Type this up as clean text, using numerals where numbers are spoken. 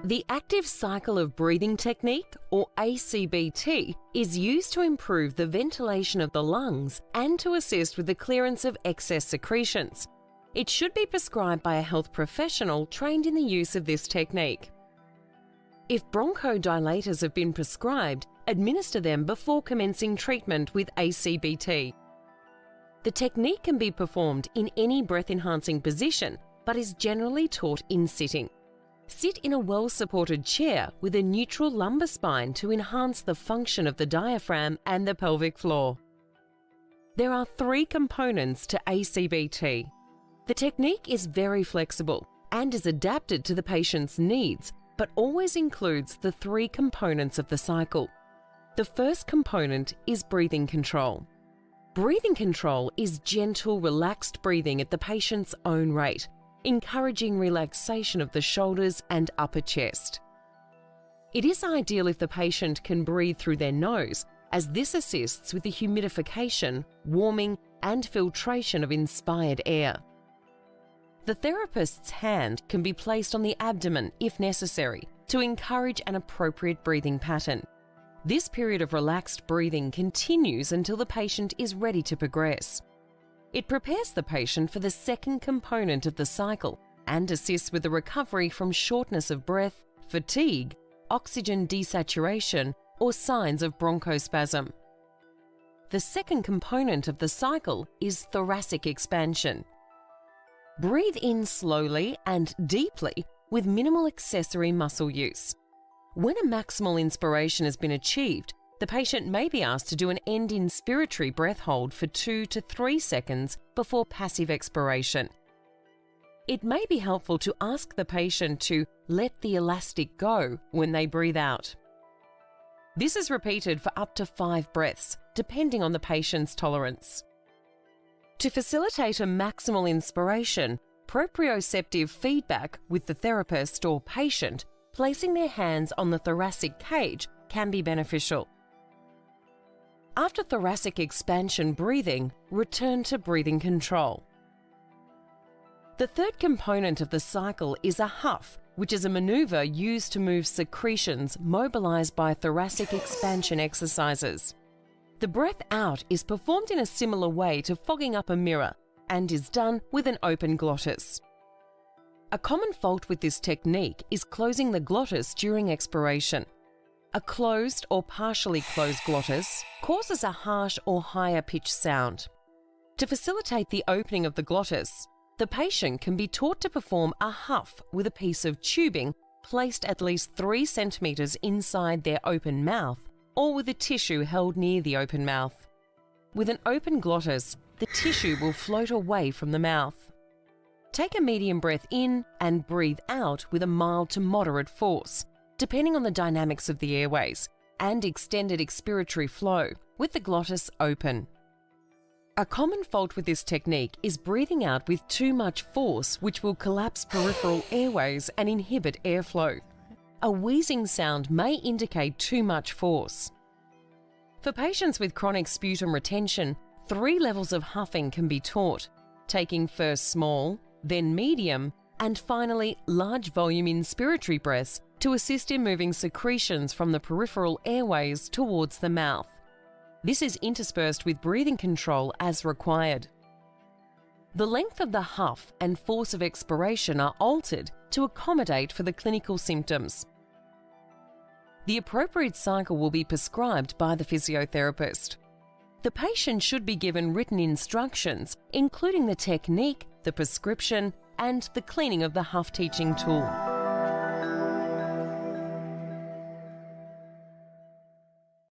The active cycle of breathing technique, or ACBT, is used to improve the ventilation of the lungs and to assist with the clearance of excess secretions. It should be prescribed by a health professional trained in the use of this technique. If bronchodilators have been prescribed, administer them before commencing treatment with ACBT. The technique can be performed in any breath-enhancing position, but is generally taught in sitting. Sit in a well-supported chair with a neutral lumbar spine to enhance the function of the diaphragm and the pelvic floor. There are 3 components to ACBT. The technique is very flexible and is adapted to the patient's needs, but always includes the 3 components of the cycle. The first component is breathing control. Breathing control is gentle, relaxed breathing at the patient's own rate, encouraging relaxation of the shoulders and upper chest. It is ideal if the patient can breathe through their nose, as this assists with the humidification, warming, and filtration of inspired air. The therapist's hand can be placed on the abdomen if necessary to encourage an appropriate breathing pattern. This period of relaxed breathing continues until the patient is ready to progress. It prepares the patient for the second component of the cycle and assists with the recovery from shortness of breath, fatigue, oxygen desaturation, or signs of bronchospasm. The second component of the cycle is thoracic expansion. Breathe in slowly and deeply with minimal accessory muscle use. When a maximal inspiration has been achieved, the patient may be asked to do an end inspiratory breath hold for 2 to 3 seconds before passive expiration. It may be helpful to ask the patient to let the elastic go when they breathe out. This is repeated for up to 5 breaths, depending on the patient's tolerance. To facilitate a maximal inspiration, proprioceptive feedback with the therapist or patient placing their hands on the thoracic cage can be beneficial. After thoracic expansion breathing, return to breathing control. The third component of the cycle is a huff, which is a maneuver used to move secretions mobilized by thoracic expansion exercises. The breath out is performed in a similar way to fogging up a mirror and is done with an open glottis. A common fault with this technique is closing the glottis during expiration. A closed or partially closed glottis causes a harsh or higher pitched sound. To facilitate the opening of the glottis, the patient can be taught to perform a huff with a piece of tubing placed at least 3 centimeters inside their open mouth or with a tissue held near the open mouth. With an open glottis, the tissue will float away from the mouth. Take a medium breath in and breathe out with a mild to moderate force, depending on the dynamics of the airways, and extended expiratory flow, with the glottis open. A common fault with this technique is breathing out with too much force, which will collapse peripheral airways and inhibit airflow. A wheezing sound may indicate too much force. For patients with chronic sputum retention, 3 levels of huffing can be taught, taking first small, then medium, and finally large volume inspiratory breaths to assist in moving secretions from the peripheral airways towards the mouth. This is interspersed with breathing control as required. The length of the huff and force of expiration are altered to accommodate for the clinical symptoms. The appropriate cycle will be prescribed by the physiotherapist. The patient should be given written instructions, including the technique, the prescription, and the cleaning of the huff teaching tool.